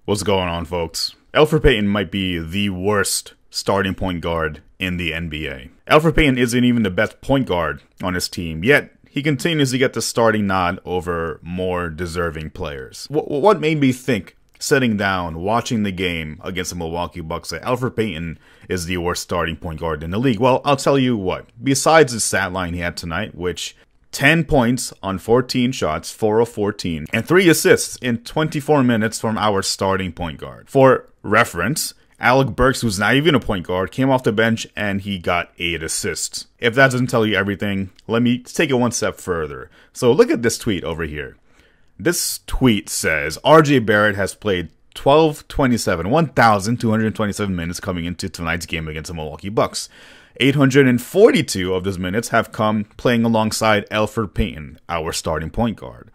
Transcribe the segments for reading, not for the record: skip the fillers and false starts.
What's going on, folks? Elfrid Payton might be the worst starting point guard in the NBA. Elfrid Payton isn't even the best point guard on his team, yet he continues to get the starting nod over more deserving players. What made me think, sitting down, watching the game against the Milwaukee Bucks, that Elfrid Payton is the worst starting point guard in the league? Well, I'll tell you what. Besides the stat line he had tonight, which 10 points on 14 shots, 4 of 14, and 3 assists in 24 minutes from our starting point guard. For reference, Alec Burks, who's not even a point guard, came off the bench and he got 8 assists. If that doesn't tell you everything, let me take it one step further. So look at this tweet over here. This tweet says, RJ Barrett has played 1,227 minutes coming into tonight's game against the Milwaukee Bucks. 842 of those minutes have come playing alongside Elfrid Payton, our starting point guard.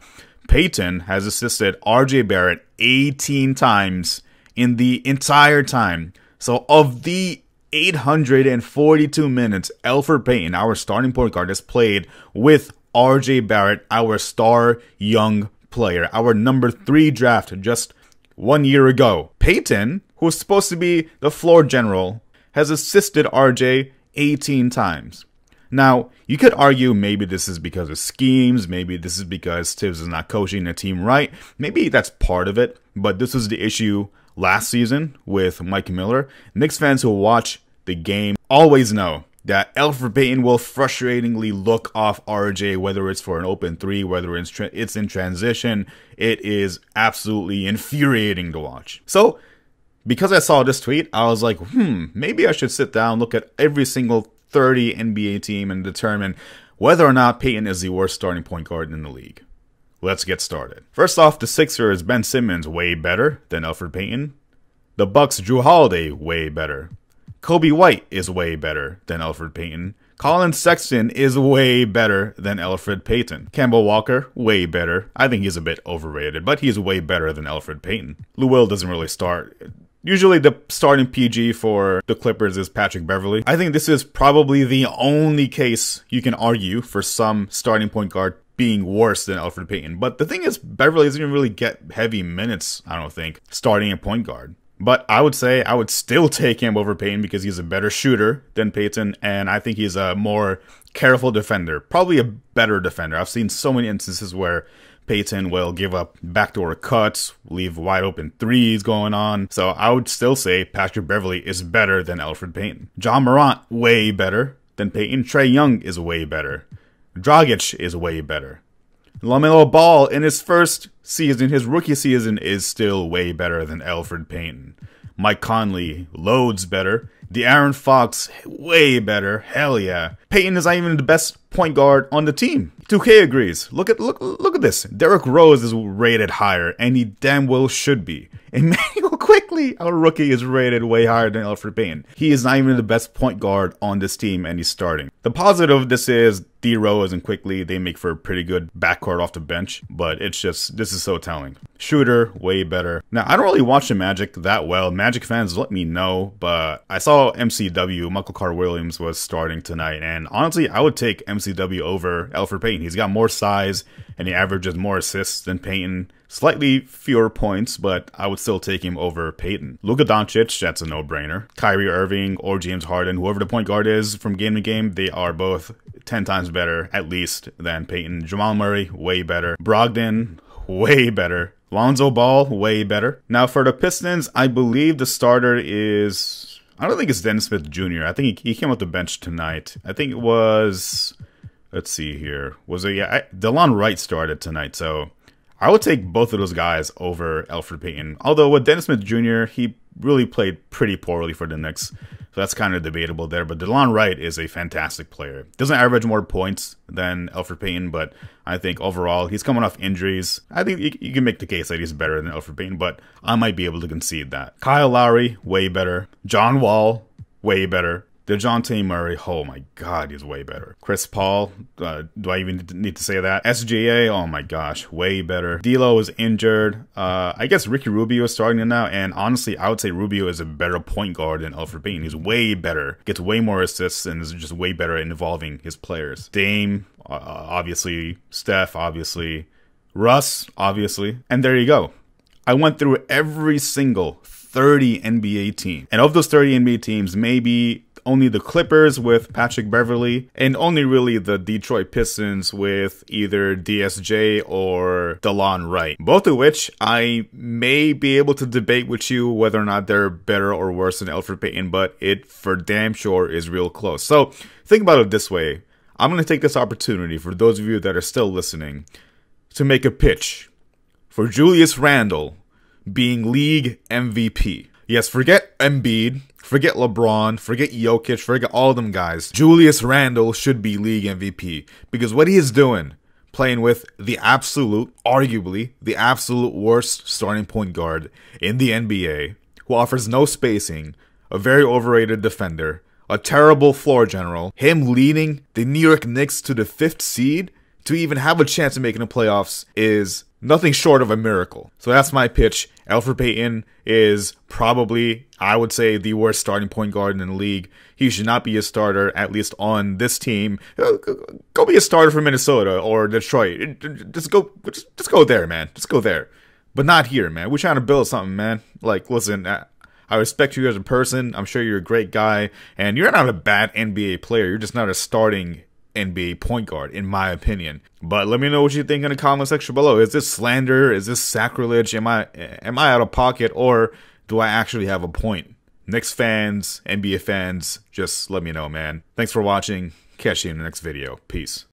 Payton has assisted RJ Barrett 18 times in the entire time. So of the 842 minutes Elfrid Payton, our starting point guard, has played with RJ Barrett, our star young player, our number 3 draft just 1 year ago. Payton, who's supposed to be the floor general, has assisted RJ 18 times. Now, you could argue maybe this is because of schemes, maybe this is because Tibbs is not coaching the team right, maybe that's part of it, but this was the issue last season with Mike Miller. Knicks fans who watch the game always know that Elfrid Payton will frustratingly look off RJ, whether it's for an open 3, whether it's in transition. It is absolutely infuriating to watch. So, because I saw this tweet, I was like, maybe I should sit down, look at every single 30 NBA team and determine whether or not Payton is the worst starting point guard in the league. Let's get started. First off, the Sixers, Ben Simmons, way better than Elfrid Payton. The Bucks, Jrue Holiday, way better. Kobe White is way better than Elfrid Payton. Colin Sexton is way better than Elfrid Payton. Kemba Walker, way better. I think he's a bit overrated, but he's way better than Elfrid Payton. Lou Will doesn't really start. Usually the starting PG for the Clippers is Patrick Beverley. I think this is probably the only case you can argue for some starting point guard being worse than Elfrid Payton. But the thing is, Beverley doesn't even really get heavy minutes, I don't think, starting at point guard. But I would say I would still take him over Payton because he's a better shooter than Payton, and I think he's a more careful defender, probably a better defender. I've seen so many instances where Payton will give up backdoor cuts, leave wide open threes going on. So I would still say Patrick Beverley is better than Elfrid Payton. John Morant, way better than Payton. Trae Young is way better. Dragic is way better. LaMelo Ball in his first season, his rookie season, is still way better than Elfrid Payton. Mike Conley, loads better. De'Aaron Fox, way better. Hell yeah. Payton is not even the best point guard on the team. 2K agrees. Look at this. Derrick Rose is rated higher, and he damn well should be. Emmanuel Quickley, our rookie, is rated way higher than Elfrid Payton. He is not even the best point guard on this team, and he's starting. The positive of this is D Rose and Quickley, they make for a pretty good backcourt off the bench, but it's just, this is so telling. Shooter, way better. Now, I don't really watch the Magic that well. Magic fans, let me know, but I saw MCW, Michael Carter-Williams, was starting tonight, and honestly, I would take MCW over Elfrid Payton. He's got more size, and he averages more assists than Payton. Slightly fewer points, but I would still take him over Payton. Luka Doncic, that's a no-brainer. Kyrie Irving or James Harden, whoever the point guard is from game to game, they are both 10 times better, at least, than Payton. Jamal Murray, way better. Brogdon, way better. Lonzo Ball, way better. Now, for the Pistons, I believe the starter is... I don't think it's Dennis Smith Jr. I think he came off the bench tonight. I think it was... Let's see here. Was it... Yeah, Delon Wright started tonight, so... I would take both of those guys over Elfrid Payton. Although with Dennis Smith Jr., he really played pretty poorly for the Knicks. So that's kind of debatable there. But Delon Wright is a fantastic player. Doesn't average more points than Elfrid Payton, but I think overall he's coming off injuries. I think you can make the case that he's better than Elfrid Payton, but I might be able to concede that. Kyle Lowry, way better. John Wall, way better. DeJounte Murray, oh my god, he's way better. Chris Paul, do I even need to say that? SGA, oh my gosh, way better. D'Lo is injured. I guess Ricky Rubio is starting now, and honestly, I would say Rubio is a better point guard than Elfrid Payton. He's way better, gets way more assists, and is just way better at involving his players. Dame, obviously. Steph, obviously. Russ, obviously. And there you go. I went through every single 30 NBA team. And of those 30 NBA teams, maybe only the Clippers with Patrick Beverley, and only really the Detroit Pistons with either DSJ or DeLon Wright. Both of which I may be able to debate with you whether or not they're better or worse than Elfrid Payton, but it for damn sure is real close. So think about it this way. I'm going to take this opportunity for those of you that are still listening to make a pitch for Julius Randle being league MVP. Yes, forget Embiid, forget LeBron, forget Jokic, forget all of them guys. Julius Randle should be league MVP because what he is doing, playing with the absolute, arguably, the absolute worst starting point guard in the NBA, who offers no spacing, a very overrated defender, a terrible floor general, him leading the New York Knicks to the 5th seed to even have a chance of making the playoffs is nothing short of a miracle. So that's my pitch. Elfrid Payton is probably, I would say, the worst starting point guard in the league. He should not be a starter, at least on this team. Go be a starter for Minnesota or Detroit. Just go there, man. Just go there. But not here, man. We're trying to build something, man. Like, listen, I respect you as a person. I'm sure you're a great guy. And you're not a bad NBA player. You're just not a starting NBA point guard, in my opinion. But let me know what you think in the comment section below. Is this slander? Is this sacrilege? Am I out of pocket, or do I actually have a point? Knicks fans, NBA fans, just let me know, man. Thanks for watching. Catch you in the next video. Peace.